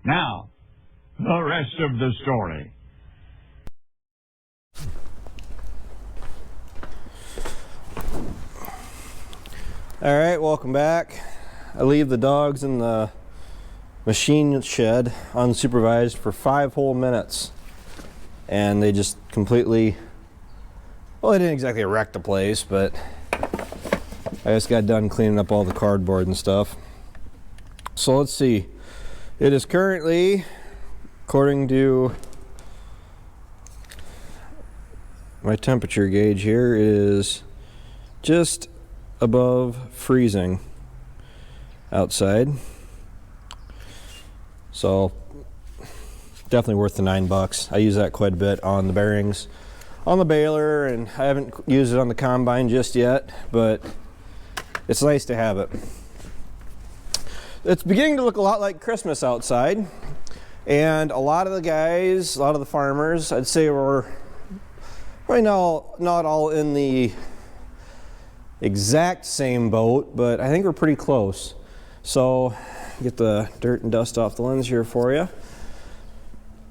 Now, the rest of the story. All right, welcome back. I leave the dogs in the machine shed unsupervised for 5 whole minutes, and they just completely, well, they didn't exactly wreck the place, but I just got done cleaning up all the cardboard and stuff. So let's see. It is currently, according to my temperature gauge here, it is just above freezing outside. So definitely worth the $9. I use that quite a bit on the bearings on the baler, and I haven't used it on the combine just yet, but it's nice to have it. It's beginning to look a lot like Christmas outside, and a lot of the guys, a lot of the farmers, I'd say we're right now not all in the exact same boat, but I think we're pretty close. So get the dirt and dust off the lens here for you.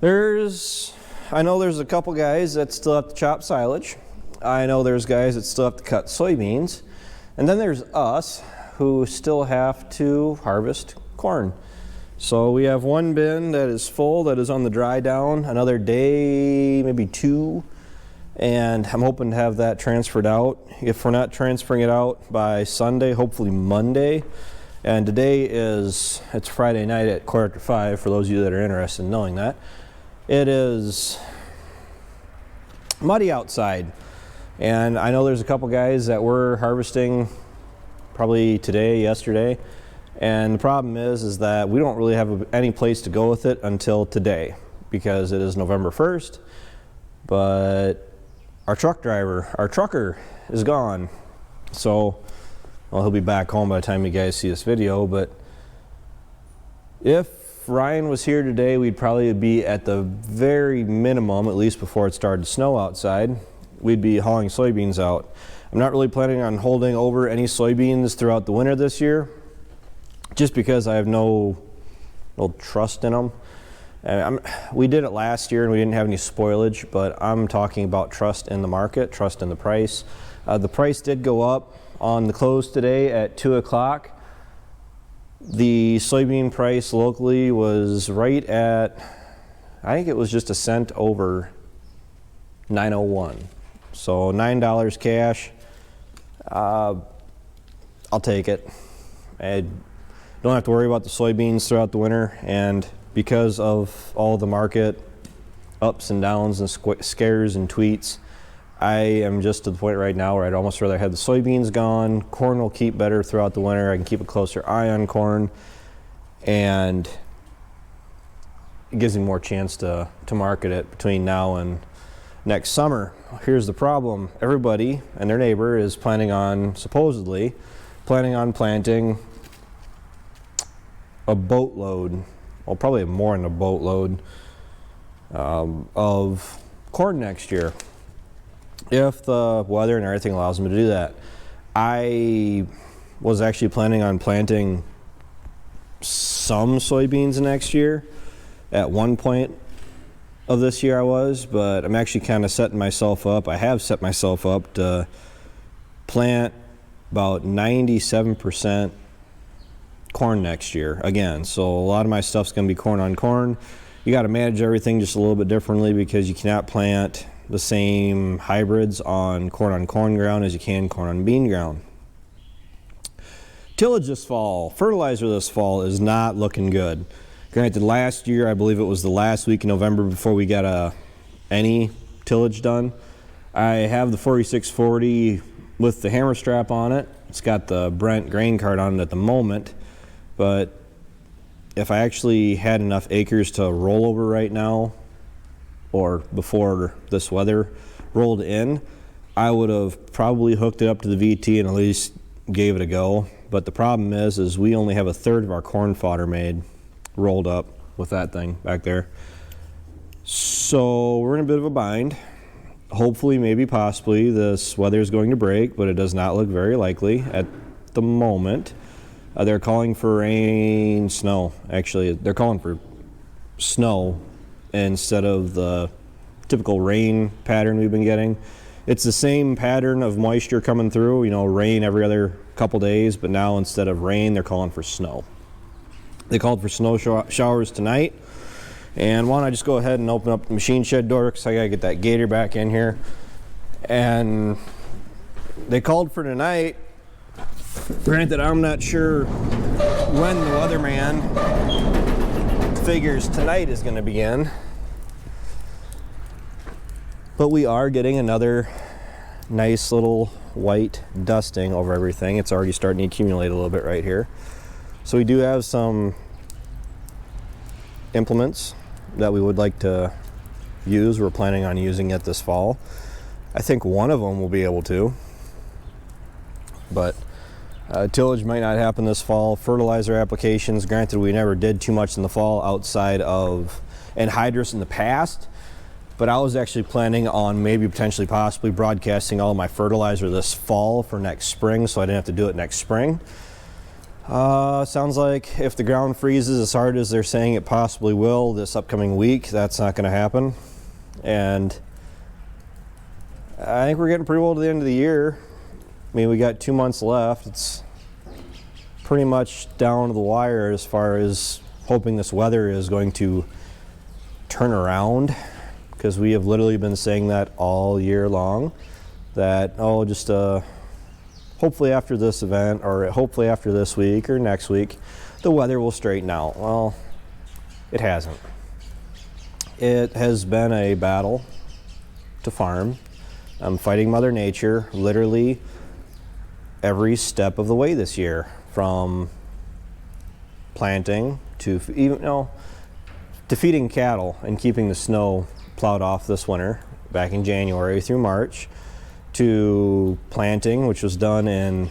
I know there's a couple guys that still have to chop silage. I know there's guys that still have to cut soybeans. And then there's us who still have to harvest corn. So we have one bin that is full, that is on the dry down, another day, maybe 2. And I'm hoping to have that transferred out. If we're not transferring it out by Sunday, hopefully Monday. And today it's Friday night at 4:45, for those of you that are interested in knowing that. It is muddy outside. And I know there's a couple guys that were harvesting probably today, yesterday. And the problem is that we don't really have any place to go with it until today, because it is November 1st. But our trucker is gone. So, well, he'll be back home by the time you guys see this video, but if Ryan was here today, we'd probably be at the very minimum, at least before it started to snow outside, we'd be hauling soybeans out. I'm not really planning on holding over any soybeans throughout the winter this year, just because I have no trust in them. We did it last year and we didn't have any spoilage, but I'm talking about trust in the market, trust in the price. The price did go up on the close today at 2 o'clock. The soybean price locally was right at, I think it was just a cent over $9.01. So $9 cash. I'll take it. I don't have to worry about the soybeans throughout the winter, and because of all the market ups and downs and scares and tweets, I am just to the point right now where I'd almost rather have the soybeans gone. Corn will keep better throughout the winter. I can keep a closer eye on corn, and it gives me more chance to market it between now and next summer. Here's the problem. Everybody and their neighbor is supposedly planning on planting a boatload, well, probably more than a boatload of corn next year, if the weather and everything allows them to do that. I was actually planning on planting some soybeans next year. At one point of this year I was, but I'm actually kind of setting myself up. I have set myself up to plant about 97% corn next year again. So a lot of my stuff's going to be corn on corn. You got to manage everything just a little bit differently, because you cannot plant the same hybrids on corn ground as you can corn on bean ground. Tillage this fall, fertilizer this fall is not looking good. Granted, last year, I believe it was the last week in November before we got any tillage done. I have the 4640 with the hammer strap on it. It's got the Brent grain card on it at the moment, but if I actually had enough acres to roll over right now, or before this weather rolled in, I would have probably hooked it up to the VT and at least gave it a go. But the problem is we only have 1/3 of our corn fodder made, rolled up with that thing back there. So we're in a bit of a bind. Hopefully, maybe, possibly, this weather is going to break, but it does not look very likely at the moment. They're calling for rain, snow. Actually, they're calling for snow instead of the typical rain pattern we've been getting. It's the same pattern of moisture coming through, you know, rain every other couple days, but now instead of rain, they're calling for snow. They called for snow showers tonight. And why don't I just go ahead and open up the machine shed door, because I gotta get that gator back in here. And they called for tonight. Granted, I'm not sure when the weatherman figures tonight is gonna begin. But we are getting another nice little white dusting over everything. It's already starting to accumulate a little bit right here. So we do have some implements that we would like to use. We're planning on using it this fall. I think one of them will be able to, but tillage might not happen this fall. Fertilizer applications, granted we never did too much in the fall outside of anhydrous in the past, but I was actually planning on maybe potentially possibly broadcasting all of my fertilizer this fall for next spring, so I didn't have to do it next spring. Sounds like if the ground freezes as hard as they're saying it possibly will this upcoming week, that's not going to happen. And I think we're getting pretty well to the end of the year. I mean, we got 2 months left. It's pretty much down to the wire as far as hoping this weather is going to turn around, because we have literally been saying that all year long, that, oh, just hopefully after this event, or hopefully after this week or next week, the weather will straighten out. Well, it hasn't. It has been a battle to farm. I'm fighting Mother Nature literally every step of the way this year, from planting to even, to feeding cattle and keeping the snow plowed off this winter back in January through March, to planting, which was done in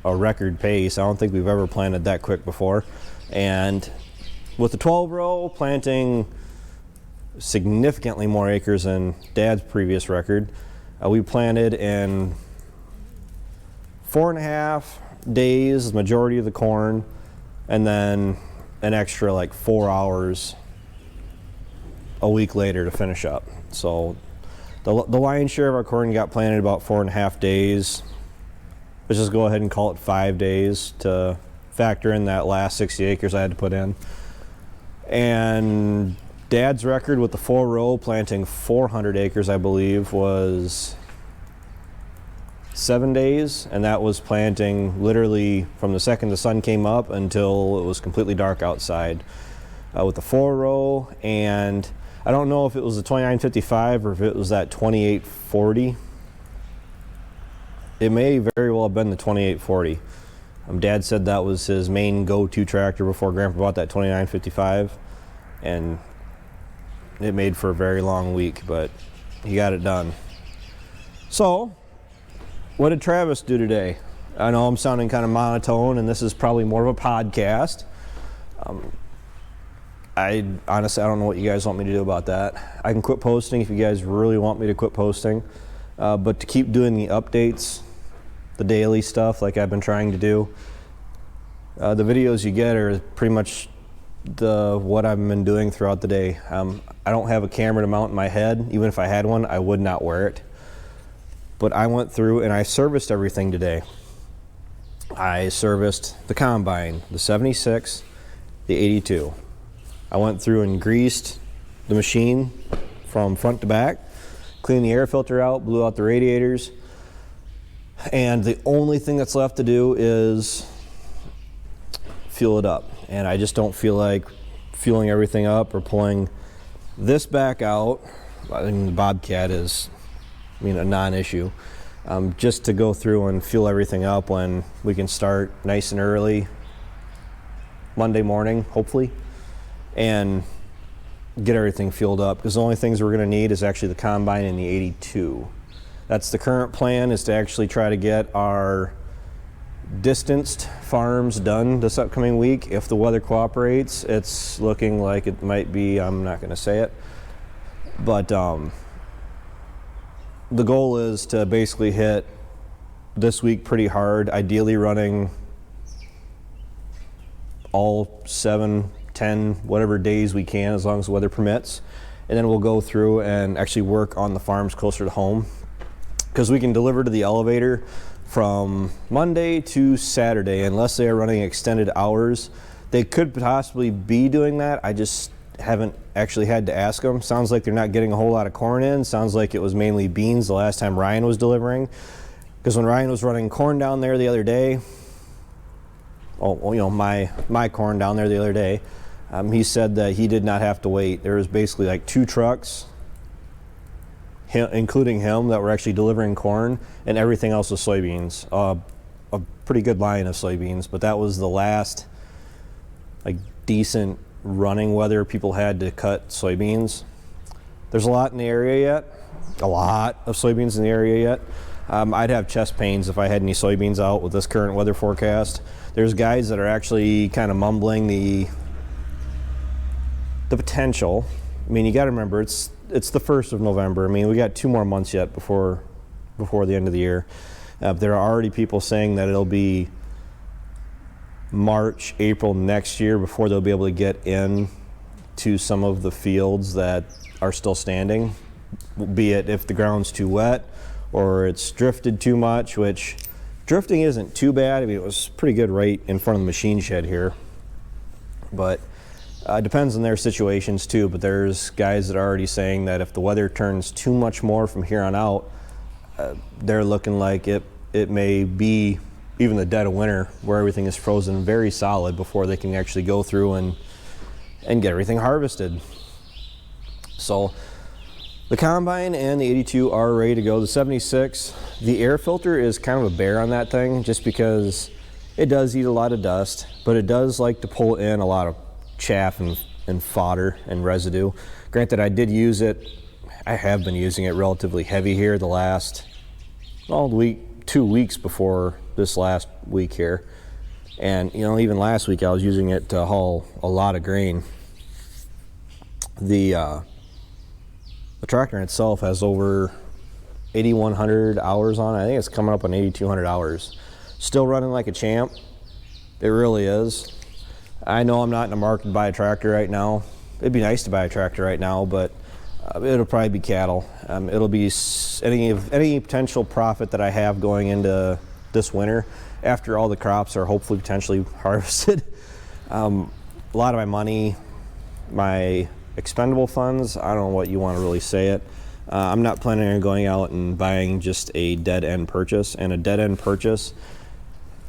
a record pace. I don't think we've ever planted that quick before. And with the 12 row, planting significantly more acres than Dad's previous record. We planted in 4.5 days, the majority of the corn, and then an extra like 4 hours a week later to finish up. So the lion's share of our corn got planted about 4.5 days. Let's just go ahead and call it 5 days to factor in that last 60 acres I had to put in. And Dad's record with the 4 row planting 400 acres, I believe, was 7 days, and that was planting literally from the second the sun came up until it was completely dark outside with the 4 row. And I don't know if it was the 2955 or if it was that 2840. It may very well have been the 2840. Dad said that was his main go-to tractor before Grandpa bought that 2955, and it made for a very long week, but he got it done. So, what did Travis do today? I know I'm sounding kind of monotone, and this is probably more of a podcast. I honestly don't know what you guys want me to do about that. I can quit posting if you guys really want me to quit posting, but to keep doing the updates, the daily stuff like I've been trying to do, the videos you get are pretty much what I've been doing throughout the day. I don't have a camera to mount in my head. Even if I had one, I would not wear it. But I went through and I serviced everything today. I serviced the combine, the 76, the 82. I went through and greased the machine from front to back, cleaned the air filter out, blew out the radiators, and the only thing that's left to do is fuel it up. And I just don't feel like fueling everything up or pulling this back out. I think the Bobcat is, a non-issue. Just to go through and fuel everything up when we can start nice and early Monday morning, hopefully, and get everything fueled up, because the only things we're going to need is actually the combine and the 82. That's the current plan, is to actually try to get our distanced farms done this upcoming week. If the weather cooperates, it's looking like it might be, I'm not going to say it, but the goal is to basically hit this week pretty hard, ideally running all 7 10 whatever days we can, as long as the weather permits. And then we'll go through and actually work on the farms closer to home, because we can deliver to the elevator from Monday to Saturday unless they are running extended hours. They could possibly be doing that. I just haven't actually had to ask them. Sounds like they're not getting a whole lot of corn in. Sounds like it was mainly beans the last time Ryan was delivering, because when Ryan was running corn down there the other day, my corn down there the other day, he said that he did not have to wait. There was basically like 2 trucks, including him, that were actually delivering corn, and everything else was soybeans. A pretty good line of soybeans, but that was the last like decent running weather people had to cut soybeans. There's a lot in the area yet, a lot of soybeans in the area yet. I'd have chest pains if I had any soybeans out with this current weather forecast. There's guys that are actually kind of mumbling the potential. I mean, you got to remember, it's the 1st of November. I mean, we got 2 more months yet before the end of the year. There are already people saying that it'll be March, April next year before they'll be able to get in to some of the fields that are still standing, be it if the ground's too wet or it's drifted too much, which drifting isn't too bad. I mean, it was pretty good right in front of the machine shed here, but it depends on their situations too. But there's guys that are already saying that if the weather turns too much more from here on out, they're looking like it may be even the dead of winter, where everything is frozen very solid before they can actually go through and get everything harvested. So the combine and the 82 are ready to go. The 76, the air filter is kind of a bear on that thing, just because it does eat a lot of dust, but it does like to pull in a lot of chaff and fodder and residue. Granted, I did use it, I have been using it relatively heavy here the last, 2 weeks before this last week here. And even last week I was using it to haul a lot of grain. The tractor itself has over 8,100 hours on it. I think it's coming up on 8,200 hours. Still running like a champ. It really is. I know I'm not in the market to buy a tractor right now. It'd be nice to buy a tractor right now, but it'll probably be cattle. It'll be any potential profit that I have going into this winter after all the crops are hopefully potentially harvested. A lot of my money, my expendable funds, I don't know what you want to really say it. I'm not planning on going out and buying just a dead end purchase, and a dead end purchase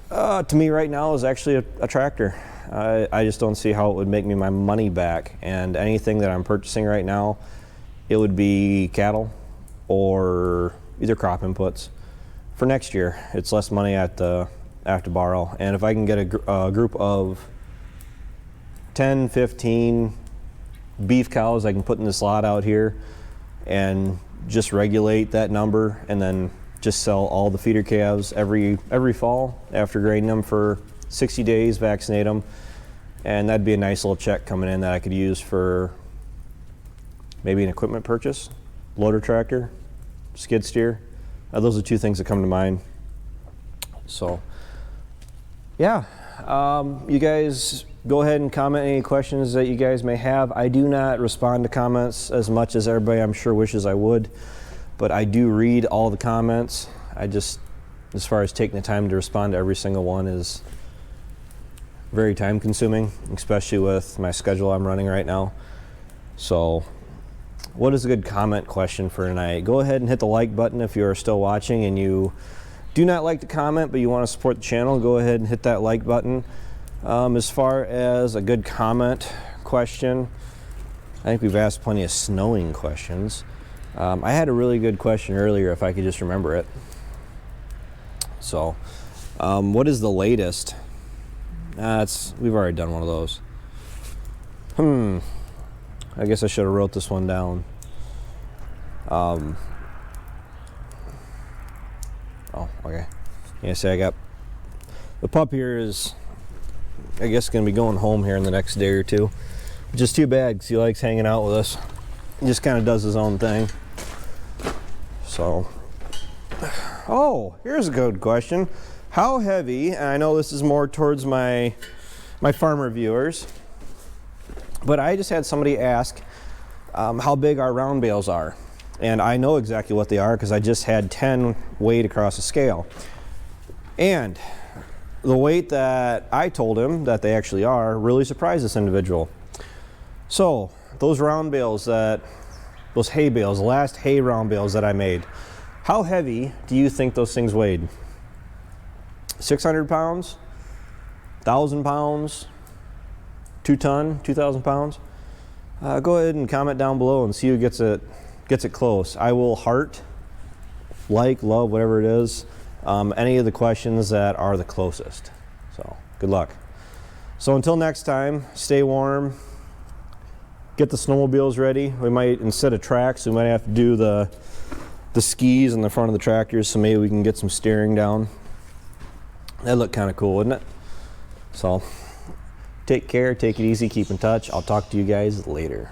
to me right now is actually a tractor. I just don't see how it would make me my money back, and anything that I'm purchasing right now, it would be cattle or either crop inputs. For next year, it's less money I have to borrow, and if I can get a group of 10, 15 beef cows I can put in this lot out here and just regulate that number, and then just sell all the feeder calves every fall after grading them for 60 days, vaccinate them, and that'd be a nice little check coming in that I could use for maybe an equipment purchase, loader tractor, skid steer. Those are 2 things that come to mind. So yeah, you guys go ahead and comment any questions that you guys may have. I do not respond to comments as much as everybody I'm sure wishes I would, but I do read all the comments. I just, as far as taking the time to respond to every single one, is very time consuming, especially with my schedule I'm running right now. So what is a good comment question for tonight? Go ahead and hit the like button if you are still watching and you do not like to comment but you want to support the channel. Go ahead and hit that like button. As far as a good comment question, I think we've asked plenty of snowing questions. I had a really good question earlier, if I could just remember it. So what is the latest? We've already done one of those. I guess I should have wrote this one down. Oh, okay. Yeah, see, I got the pup here is, I guess, going to be going home here in the next day or two, which is too bad because he likes hanging out with us. He just kind of does his own thing. So, oh, here's a good question. How heavy, and I know this is more towards my farmer viewers, But I just had somebody ask how big our round bales are. And I know exactly what they are because I just had 10 weighed across a scale. And the weight that I told him that they actually are really surprised this individual. So those round bales, those hay bales, the last hay round bales that I made, how heavy do you think those things weighed? 600 pounds? 1,000 pounds? 2 ton? 2,000 pounds? Go ahead and comment down below and see who gets it close. I will heart, like, love, whatever it is, any of the questions that are the closest. So good luck. So until next time, stay warm, get the snowmobiles ready. We might, instead of tracks, we might have to do the skis in the front of the tractors, so maybe we can get some steering down. That look kind of cool, wouldn't it? So take care, take it easy, keep in touch. I'll talk to you guys later.